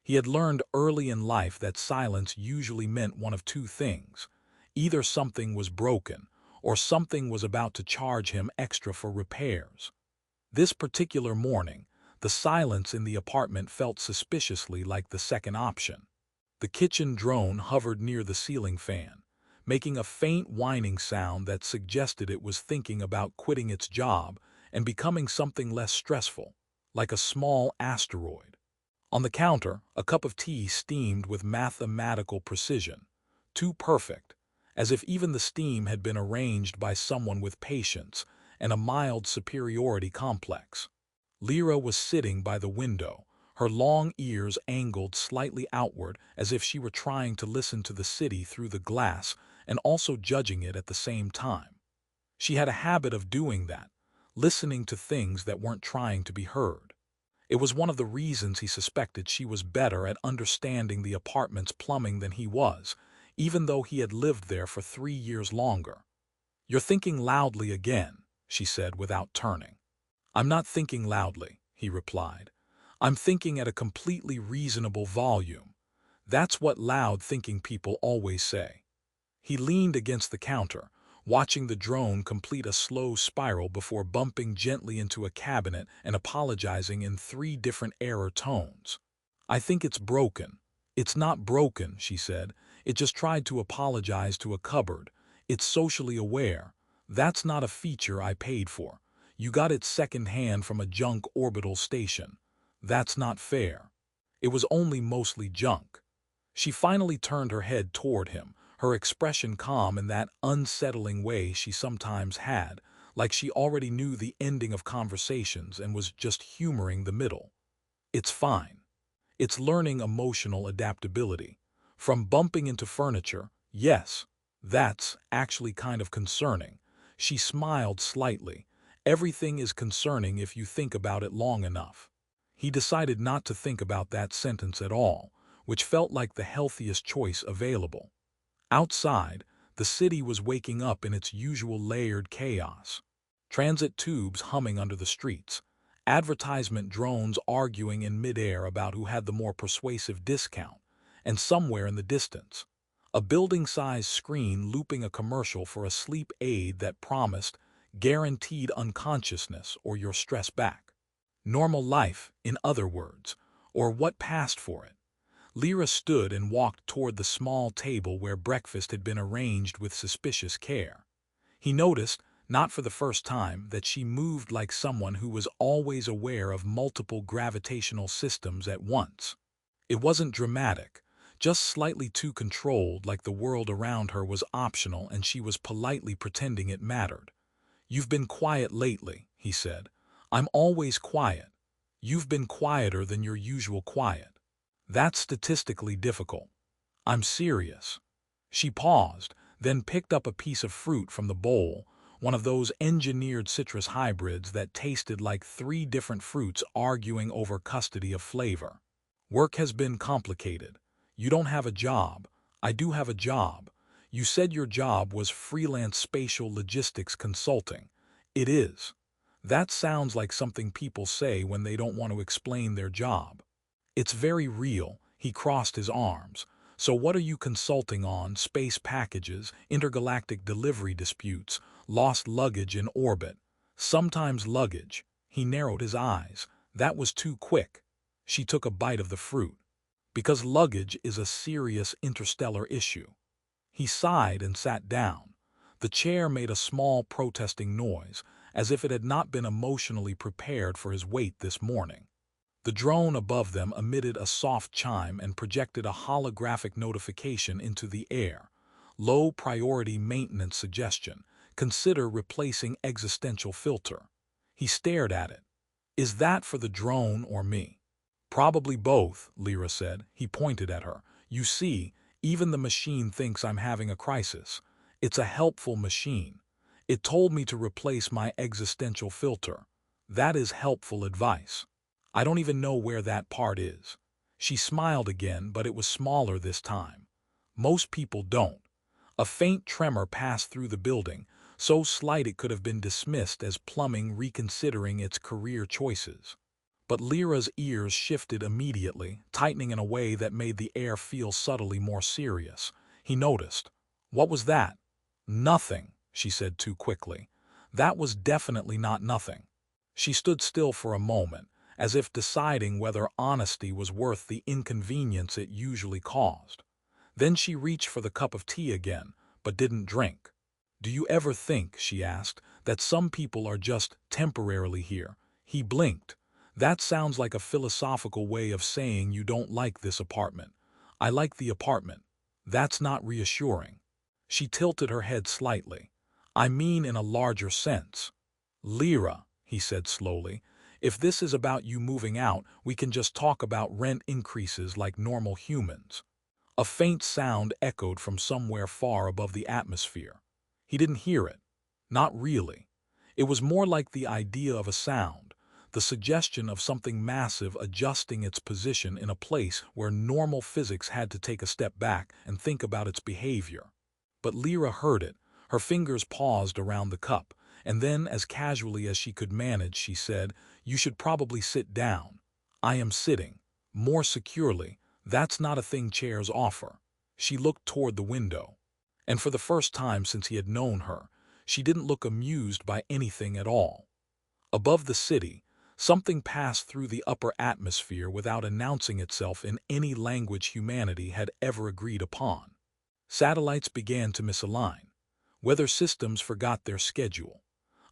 He had learned early in life that silence usually meant one of two things. Either something was broken, or something was about to charge him extra for repairs. This particular morning, the silence in the apartment felt suspiciously like the second option. The kitchen drone hovered near the ceiling fan, making a faint whining sound that suggested it was thinking about quitting its job and becoming something less stressful, like a small asteroid. On the counter, a cup of tea steamed with mathematical precision, too perfect, as if even the steam had been arranged by someone with patience and a mild superiority complex. Lyra was sitting by the window, her long ears angled slightly outward as if she were trying to listen to the city through the glass and also judging it at the same time. She had a habit of doing that, listening to things that weren't trying to be heard. It was one of the reasons he suspected she was better at understanding the apartment's plumbing than he was, even though he had lived there for 3 years longer. "You're thinking loudly again," she said without turning. "I'm not thinking loudly," he replied. "I'm thinking at a completely reasonable volume. That's what loud-thinking people always say." He leaned against the counter, watching the drone complete a slow spiral before bumping gently into a cabinet and apologizing in 3 different error tones. "I think it's broken." "It's not broken," she said. "It just tried to apologize to a cupboard. It's socially aware. That's not a feature I paid for. You got it second-hand from a junk orbital station. That's not fair." It was only mostly junk. She finally turned her head toward him, her expression calm in that unsettling way she sometimes had, like she already knew the ending of conversations and was just humoring the middle. "It's fine. It's learning emotional adaptability. From bumping into furniture, yes, that's actually kind of concerning." She smiled slightly. "Everything is concerning if you think about it long enough." He decided not to think about that sentence at all, which felt like the healthiest choice available. Outside, the city was waking up in its usual layered chaos. Transit tubes humming under the streets, advertisement drones arguing in midair about who had the more persuasive discount, and somewhere in the distance, a building-sized screen looping a commercial for a sleep aid that promised guaranteed unconsciousness or your stress back. Normal life, in other words, or what passed for it. Lyra stood and walked toward the small table where breakfast had been arranged with suspicious care. He noticed, not for the first time, that she moved like someone who was always aware of multiple gravitational systems at once. It wasn't dramatic, just slightly too controlled, like the world around her was optional and she was politely pretending it mattered. "You've been quiet lately," he said. "I'm always quiet. You've been quieter than your usual quiet. That's statistically difficult. I'm serious." She paused, then picked up a piece of fruit from the bowl, one of those engineered citrus hybrids that tasted like 3 different fruits arguing over custody of flavor. "Work has been complicated. You don't have a job. I do have a job. You said your job was freelance spatial logistics consulting." "It is." That sounds like something people say when they don't want to explain their job. "It's very real." He crossed his arms. "So what are you consulting on? Space packages, intergalactic delivery disputes, lost luggage in orbit?" "Sometimes luggage." He narrowed his eyes. That was too quick. She took a bite of the fruit. "Because luggage is a serious interstellar issue." He sighed and sat down. The chair made a small protesting noise, as if it had not been emotionally prepared for his weight this morning. The drone above them emitted a soft chime and projected a holographic notification into the air. "Low priority maintenance suggestion. Consider replacing existential filter." He stared at it. "Is that for the drone or me?" "Probably both," Lyra said. He pointed at her. "You see, even the machine thinks I'm having a crisis. It's a helpful machine. It told me to replace my existential filter. That is helpful advice. I don't even know where that part is." She smiled again, but it was smaller this time. "Most people don't." A faint tremor passed through the building, so slight it could have been dismissed as plumbing reconsidering its career choices. But Lyra's ears shifted immediately, tightening in a way that made the air feel subtly more serious. He noticed. What was that? Nothing, she said too quickly. That was definitely not nothing. She stood still for a moment, as if deciding whether honesty was worth the inconvenience it usually caused. Then she reached for the cup of tea again, but didn't drink. Do you ever think, she asked, that some people are just temporarily here? He blinked. That sounds like a philosophical way of saying you don't like this apartment. I like the apartment. That's not reassuring. She tilted her head slightly. I mean in a larger sense. Lyra, he said slowly, if this is about you moving out, we can just talk about rent increases like normal humans. A faint sound echoed from somewhere far above the atmosphere. He didn't hear it. Not really. It was more like the idea of a sound, the suggestion of something massive adjusting its position in a place where normal physics had to take a step back and think about its behavior. But Lyra heard it. Her fingers paused around the cup, and then, as casually as she could manage, she said, "You should probably sit down." "I am sitting." More securely. "That's not a thing chairs offer." She looked toward the window. And for the first time since he had known her, she didn't look amused by anything at all. Above the city, something passed through the upper atmosphere without announcing itself in any language humanity had ever agreed upon. Satellites began to misalign. Weather systems forgot their schedule.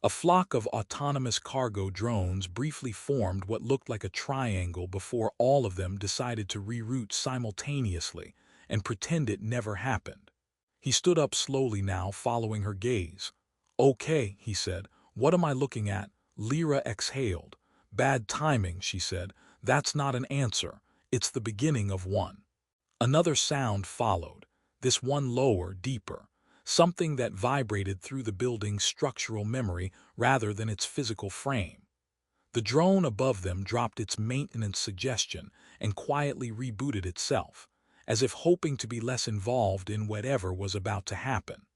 A flock of autonomous cargo drones briefly formed what looked like a triangle before all of them decided to reroute simultaneously and pretend it never happened. He stood up slowly now, following her gaze. "Okay," he said. "What am I looking at?" Lyra exhaled. "Bad timing," she said. "That's not an answer. It's the beginning of one." Another sound followed, this one lower, deeper, something that vibrated through the building's structural memory rather than its physical frame. The drone above them dropped its maintenance suggestion and quietly rebooted itself, as if hoping to be less involved in whatever was about to happen.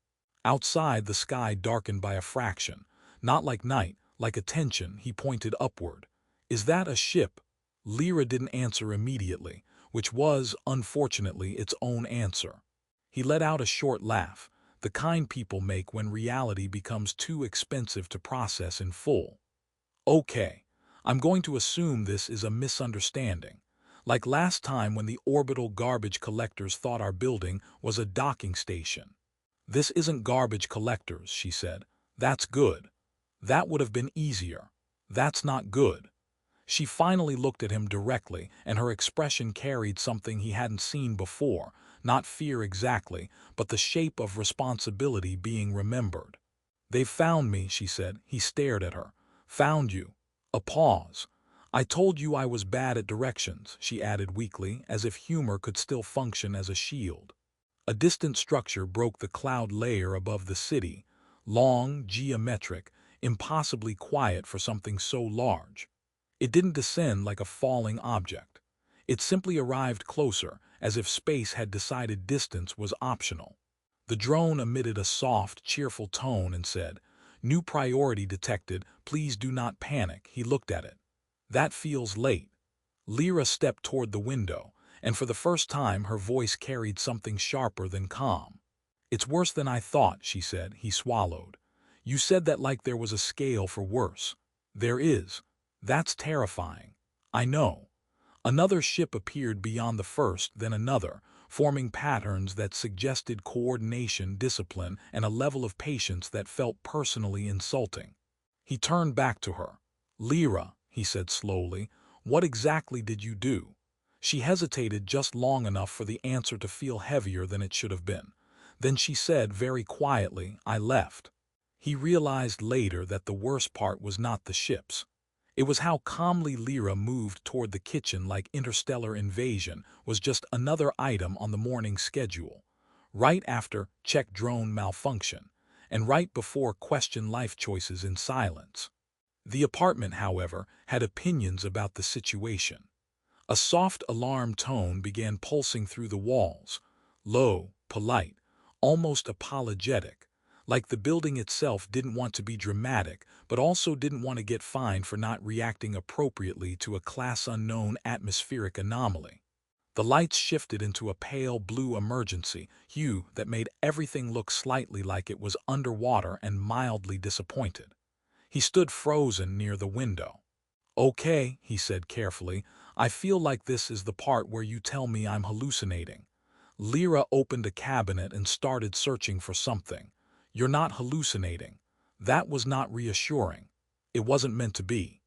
Outside, the sky darkened by a fraction, not like night, like attention. He pointed upward. "Is that a ship?" Lyra didn't answer immediately, which was, unfortunately, its own answer. He let out a short laugh, the kind people make when reality becomes too expensive to process in full. "Okay, I'm going to assume this is a misunderstanding. Like last time when the orbital garbage collectors thought our building was a docking station." "This isn't garbage collectors," she said. "That's good." "That would have been easier." "That's not good." She finally looked at him directly, and her expression carried something he hadn't seen before, not fear exactly, but the shape of responsibility being remembered. "They've found me," she said. He stared at her. "Found you." A pause. "I told you I was bad at directions," she added weakly, as if humor could still function as a shield. A distant structure broke the cloud layer above the city, long, geometric, impossibly quiet for something so large. It didn't descend like a falling object. It simply arrived closer, as if space had decided distance was optional. The drone emitted a soft, cheerful tone and said, "New priority detected, please do not panic." He looked at it. "That feels late." Lyra stepped toward the window, and for the first time her voice carried something sharper than calm. "It's worse than I thought," she said. He swallowed. "You said that like there was a scale for worse." "There is." "That's terrifying." "I know." Another ship appeared beyond the first, then another, forming patterns that suggested coordination, discipline, and a level of patience that felt personally insulting. He turned back to her. "Lyra," he said slowly, "what exactly did you do?" She hesitated just long enough for the answer to feel heavier than it should have been. Then she said very quietly, "I left." He realized later that the worst part was not the ships. It was how calmly Lyra moved toward the kitchen like interstellar invasion was just another item on the morning schedule. Right after check drone malfunction, and right before question life choices in silence. The apartment, however, had opinions about the situation. A soft alarm tone began pulsing through the walls, low, polite, almost apologetic, Like the building itself didn't want to be dramatic, but also didn't want to get fined for not reacting appropriately to a class-unknown atmospheric anomaly. The lights shifted into a pale blue emergency hue that made everything look slightly like it was underwater and mildly disappointed. He stood frozen near the window. "Okay," he said carefully, "I feel like this is the part where you tell me I'm hallucinating." Lyra opened a cabinet and started searching for something. "You're not hallucinating." That was not reassuring. It wasn't meant to be.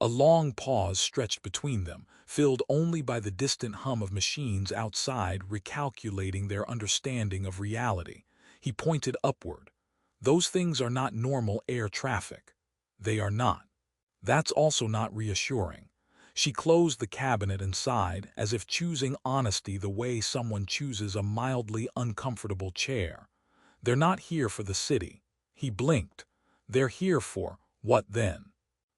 A long pause stretched between them, filled only by the distant hum of machines outside recalculating their understanding of reality. He pointed upward. "Those things are not normal air traffic." "They are not." That's also not reassuring. She closed the cabinet and sighed, as if choosing honesty the way someone chooses a mildly uncomfortable chair. "They're not here for the city." He blinked. "They're here for, what then?"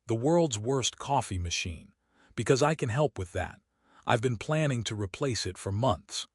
"The world's worst coffee machine. Because I can help with that. I've been planning to replace it for months."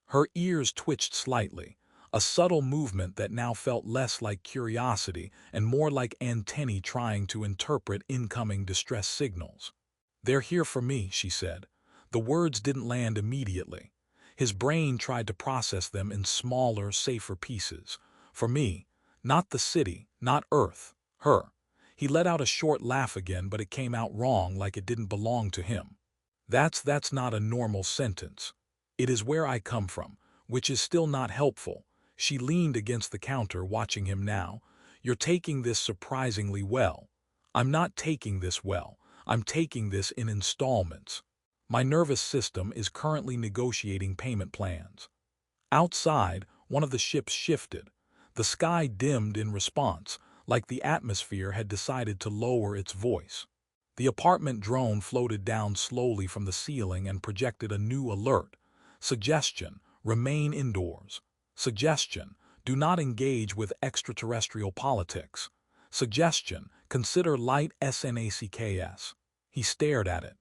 Her ears twitched slightly, a subtle movement that now felt less like curiosity and more like antennae trying to interpret incoming distress signals. "They're here for me," she said. The words didn't land immediately. His brain tried to process them in smaller, safer pieces. "For me. Not the city, not Earth. Her." He let out a short laugh again, but it came out wrong, like it didn't belong to him. That's not a normal sentence. "It is where I come from," which is still not helpful. She leaned against the counter, watching him now. "You're taking this surprisingly well." "I'm not taking this well. I'm taking this in installments. My nervous system is currently negotiating payment plans." Outside, one of the ships shifted. The sky dimmed in response, like the atmosphere had decided to lower its voice. The apartment drone floated down slowly from the ceiling and projected a new alert. "Suggestion: remain indoors." "Suggestion: do not engage with extraterrestrial politics." "Suggestion: consider light snacks." He stared at it.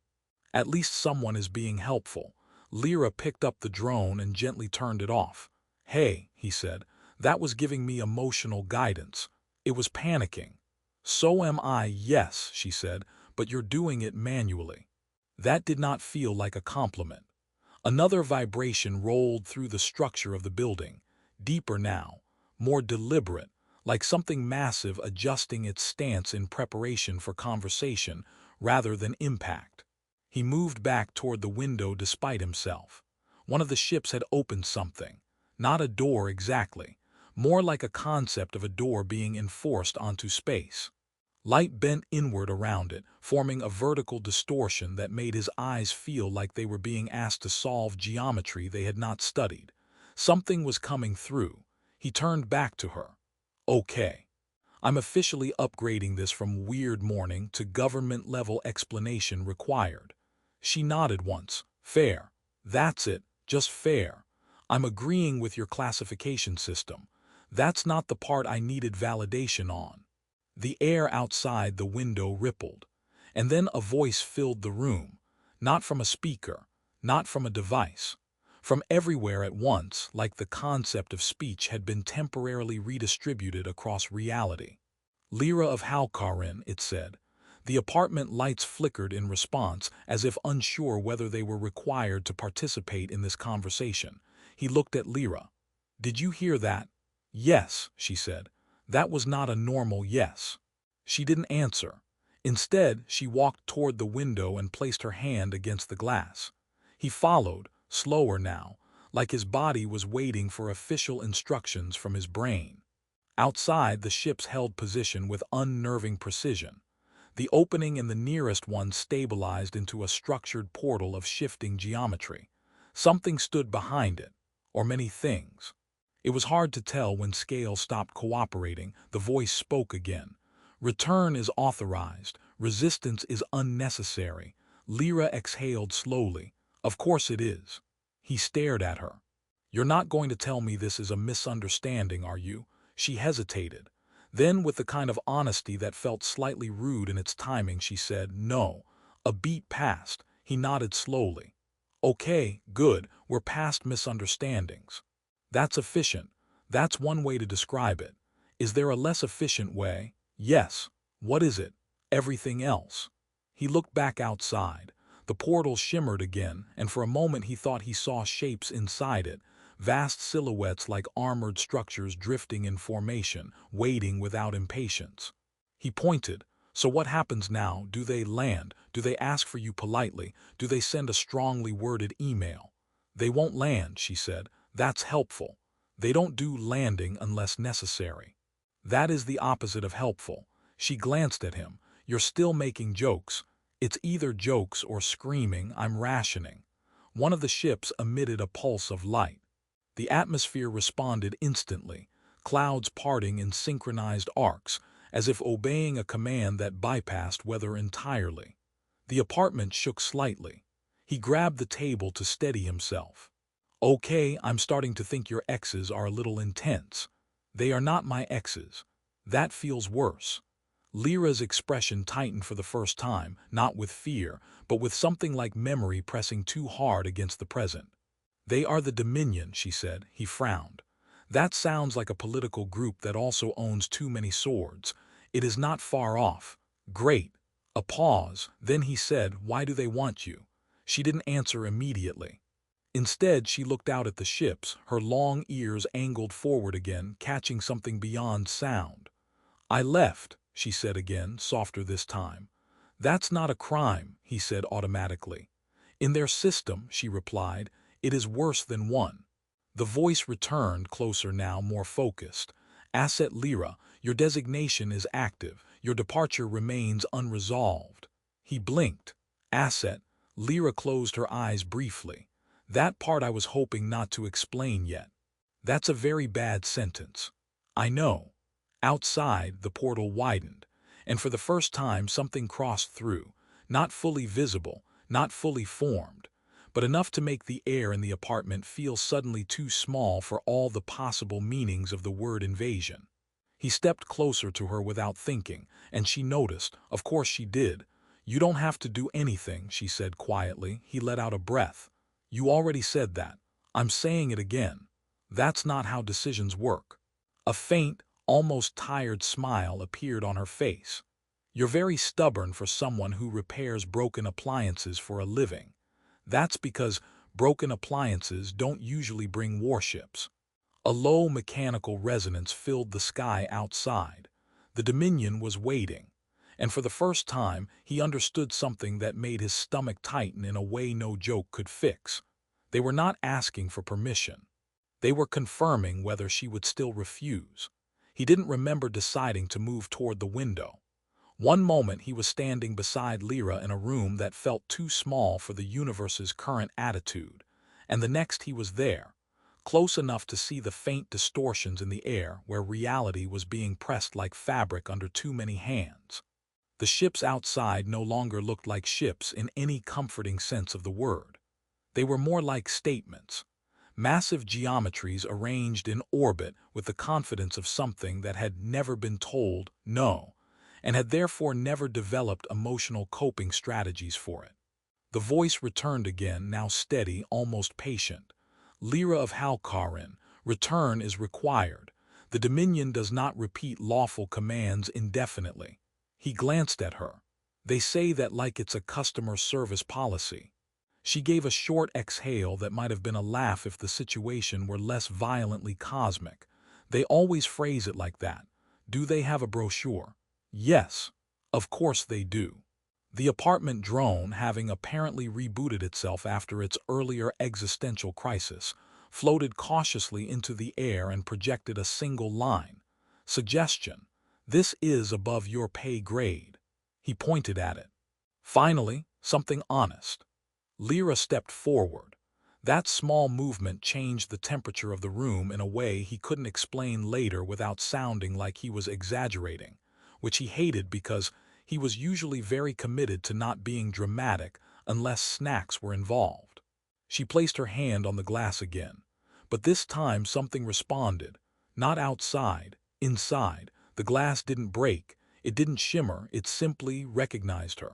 At least someone is being helpful. Lyra picked up the drone and gently turned it off. "Hey," he said, "that was giving me emotional guidance. It was panicking." "So am I, yes," she said, "but you're doing it manually." That did not feel like a compliment. Another vibration rolled through the structure of the building, deeper now, more deliberate, like something massive adjusting its stance in preparation for conversation rather than impact. He moved back toward the window despite himself. One of the ships had opened something. Not a door exactly, more like a concept of a door being enforced onto space. Light bent inward around it, forming a vertical distortion that made his eyes feel like they were being asked to solve geometry they had not studied. Something was coming through. He turned back to her. "Okay. I'm officially upgrading this from weird morning to government-level explanation required." She nodded once. "Fair. That's it, just fair. I'm agreeing with your classification system. That's not the part I needed validation on." The air outside the window rippled, and then a voice filled the room, not from a speaker, not from a device, from everywhere at once, like the concept of speech had been temporarily redistributed across reality. "Lyra of Halkarin," it said. The apartment lights flickered in response, as if unsure whether they were required to participate in this conversation. He looked at Lyra. "Did you hear that?" "Yes," she said. That was not a normal yes. She didn't answer. Instead, she walked toward the window and placed her hand against the glass. He followed, slower now, like his body was waiting for official instructions from his brain. Outside, the ships held position with unnerving precision. The opening in the nearest one stabilized into a structured portal of shifting geometry. Something stood behind it, or many things. It was hard to tell when scale stopped cooperating. The voice spoke again. "Return is authorized. Resistance is unnecessary." Lyra exhaled slowly. "Of course it is." He stared at her. "You're not going to tell me this is a misunderstanding, are you?" She hesitated. Then, with the kind of honesty that felt slightly rude in its timing, she said, "No." A beat passed. He nodded slowly. "Okay, good. We're past misunderstandings." "That's efficient. That's one way to describe it. Is there a less efficient way? Yes. What is it? Everything else. He looked back outside. The portal shimmered again, and for a moment he thought he saw shapes inside it, vast silhouettes like armored structures drifting in formation, waiting without impatience. He pointed. So what happens now? Do they land? Do they ask for you politely? Do they send a strongly worded email? They won't land, she said. That's helpful. They don't do landing unless necessary. That is the opposite of helpful. She glanced at him. You're still making jokes. It's either jokes or screaming, I'm rationing. One of the ships emitted a pulse of light. The atmosphere responded instantly, clouds parting in synchronized arcs, as if obeying a command that bypassed weather entirely. The apartment shook slightly. He grabbed the table to steady himself. Okay, I'm starting to think your exes are a little intense. They are not my exes. That feels worse. Lyra's expression tightened for the first time, not with fear, but with something like memory pressing too hard against the present. They are the Dominion, she said. He frowned. That sounds like a political group that also owns too many swords. It is not far off. Great. A pause. Then he said, why do they want you? She didn't answer immediately. Instead, she looked out at the ships, her long ears angled forward again, catching something beyond sound. I left, she said again, softer this time. That's not a crime, he said automatically. In their system, she replied, it is worse than one. The voice returned, closer now, more focused. Asset Lyra, your designation is active. Your departure remains unresolved. He blinked. Asset. Lyra closed her eyes briefly. That part I was hoping not to explain yet. That's a very bad sentence. I know. Outside, the portal widened, and for the first time something crossed through, not fully visible, not fully formed, but enough to make the air in the apartment feel suddenly too small for all the possible meanings of the word invasion. He stepped closer to her without thinking, and she noticed. Of course she did. You don't have to do anything, she said quietly. He let out a breath. You already said that. I'm saying it again. That's not how decisions work. A faint, almost tired smile appeared on her face. You're very stubborn for someone who repairs broken appliances for a living. That's because broken appliances don't usually bring warships. A low mechanical resonance filled the sky outside. The Dominion was waiting, and for the first time he understood something that made his stomach tighten in a way no joke could fix. They were not asking for permission. They were confirming whether she would still refuse. He didn't remember deciding to move toward the window. One moment he was standing beside Lyra in a room that felt too small for the universe's current attitude, and the next he was there, close enough to see the faint distortions in the air where reality was being pressed like fabric under too many hands. The ships outside no longer looked like ships in any comforting sense of the word. They were more like statements. Massive geometries arranged in orbit with the confidence of something that had never been told no, and had therefore never developed emotional coping strategies for it. The voice returned again, now steady, almost patient. Lyra of Halkarin, return is required. The Dominion does not repeat lawful commands indefinitely. He glanced at her. They say that like it's a customer service policy. She gave a short exhale that might have been a laugh if the situation were less violently cosmic. They always phrase it like that. Do they have a brochure? Yes, of course they do. The apartment drone, having apparently rebooted itself after its earlier existential crisis, floated cautiously into the air and projected a single line. Suggestion. This is above your pay grade. He pointed at it. Finally, something honest. Lyra stepped forward. That small movement changed the temperature of the room in a way he couldn't explain later without sounding like he was exaggerating, which he hated because he was usually very committed to not being dramatic unless snacks were involved. She placed her hand on the glass again, but this time something responded. Not outside, inside. The glass didn't break, it didn't shimmer, it simply recognized her.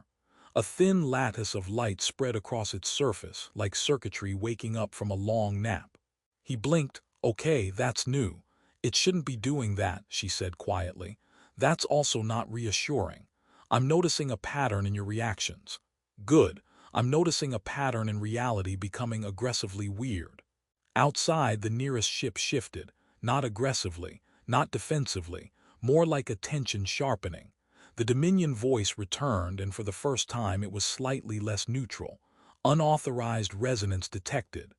A thin lattice of light spread across its surface, like circuitry waking up from a long nap. He blinked. Okay, that's new. It shouldn't be doing that, she said quietly. That's also not reassuring. I'm noticing a pattern in your reactions. Good. I'm noticing a pattern in reality becoming aggressively weird. Outside, the nearest ship shifted, not aggressively, not defensively, more like a tension sharpening. The Dominion voice returned, and for the first time it was slightly less neutral. Unauthorized resonance detected.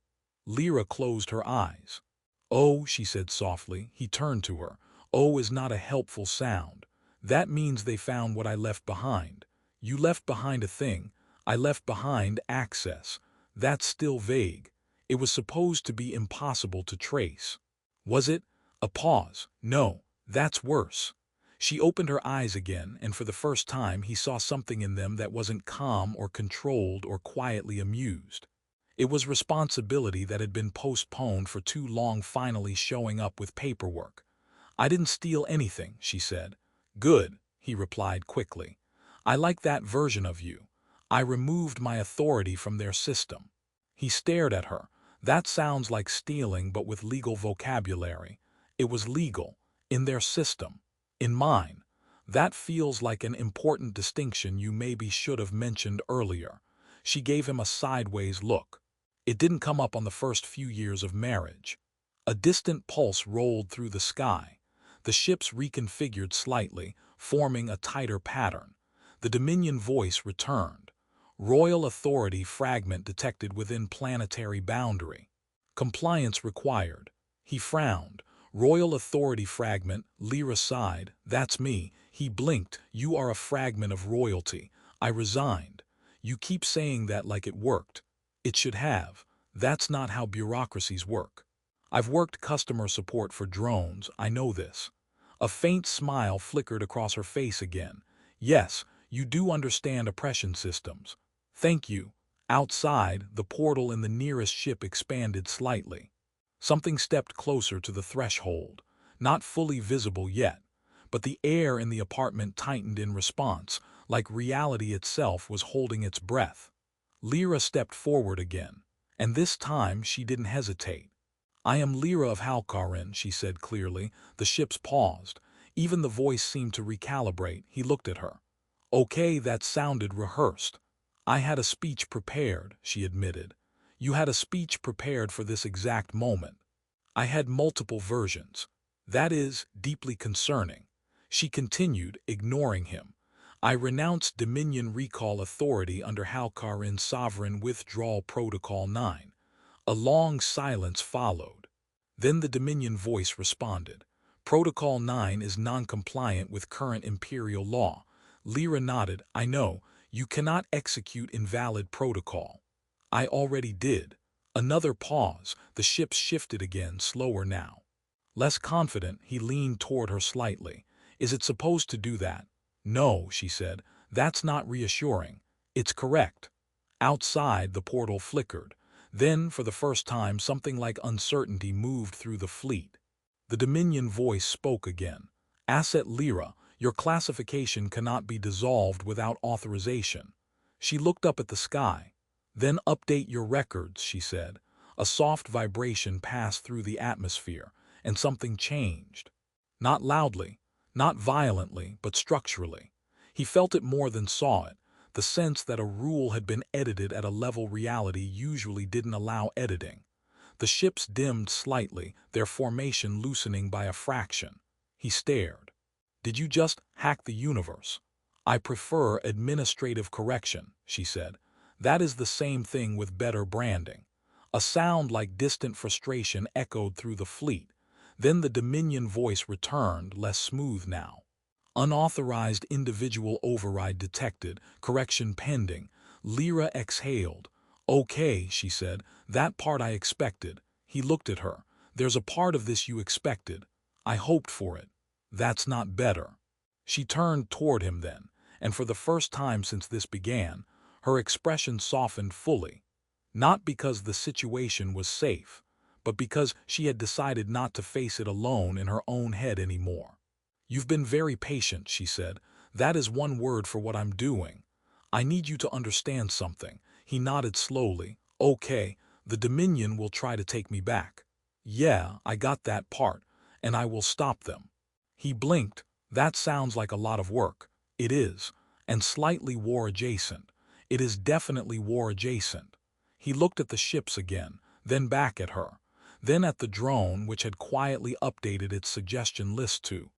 Lyra closed her eyes. "Oh," she said softly. He turned to her. "Oh is not a helpful sound. That means they found what I left behind. You left behind a thing. I left behind access. That's still vague. It was supposed to be impossible to trace." Was it? A pause. "No, that's worse." She opened her eyes again, and for the first time he saw something in them that wasn't calm or controlled or quietly amused. It was responsibility that had been postponed for too long finally showing up with paperwork. "I didn't steal anything," she said. "Good," he replied quickly. "I like that version of you. I removed my authority from their system." He stared at her. "That sounds like stealing but with legal vocabulary. It was legal. In their system. In mine. That feels like an important distinction you maybe should have mentioned earlier." She gave him a sideways look. "It didn't come up on the first few years of marriage." A distant pulse rolled through the sky. The ships reconfigured slightly, forming a tighter pattern. The Dominion voice returned. "Royal authority fragment detected within planetary boundary. Compliance required." He frowned. "Royal authority fragment," Lyra sighed. "That's me." He blinked. "You are a fragment of royalty. I resigned." "You keep saying that like it worked." "It should have. That's not how bureaucracies work. I've worked customer support for drones, I know this." A faint smile flickered across her face again. "Yes, you do understand oppression systems." "Thank you." Outside, the portal in the nearest ship expanded slightly. Something stepped closer to the threshold. Not fully visible yet, but the air in the apartment tightened in response, like reality itself was holding its breath. Lyra stepped forward again, and this time she didn't hesitate. "I am Lyra of Halkarin," she said clearly. The ships paused. Even the voice seemed to recalibrate. He looked at her. "Okay, that sounded rehearsed." "I had a speech prepared," she admitted. "You had a speech prepared for this exact moment." "I had multiple versions. That is deeply concerning." She continued, ignoring him. "I renounced Dominion recall authority under Halkarin's Sovereign Withdrawal Protocol 9. A long silence followed. Then the Dominion voice responded. "Protocol 9 is non-compliant with current imperial law." Lyra nodded. "I know. You cannot execute invalid protocol." "I already did." Another pause. The ships shifted again, slower now. Less confident, he leaned toward her slightly. "Is it supposed to do that?" "No," she said. "That's not reassuring." "It's correct." Outside, the portal flickered. Then, for the first time, something like uncertainty moved through the fleet. The Dominion voice spoke again. "Asset Lyra, your classification cannot be dissolved without authorization." She looked up at the sky. "Then update your records," she said. A soft vibration passed through the atmosphere, and something changed. Not loudly, not violently, but structurally. He felt it more than saw it, the sense that a rule had been edited at a level reality usually didn't allow editing. The ships dimmed slightly, their formation loosening by a fraction. He stared. "Did you just hack the universe?" "I prefer administrative correction," she said. "That is the same thing with better branding." A sound like distant frustration echoed through the fleet. Then the Dominion voice returned, less smooth now. "Unauthorized individual override detected, correction pending." Lyra exhaled. "Okay," she said, "that part I expected." He looked at her. "There's a part of this you expected. I hoped for it. That's not better." She turned toward him then, and for the first time since this began, her expression softened fully. Not because the situation was safe, but because she had decided not to face it alone in her own head anymore. "You've been very patient," she said. "That is one word for what I'm doing. I need you to understand something." He nodded slowly. "Okay, the Dominion will try to take me back." "Yeah, I got that part." and I will stop them." He blinked. "That sounds like a lot of work." "It is, and slightly war-adjacent. It is definitely war-adjacent." He looked at the ships again, then back at her, then at the drone which had quietly updated its suggestion list to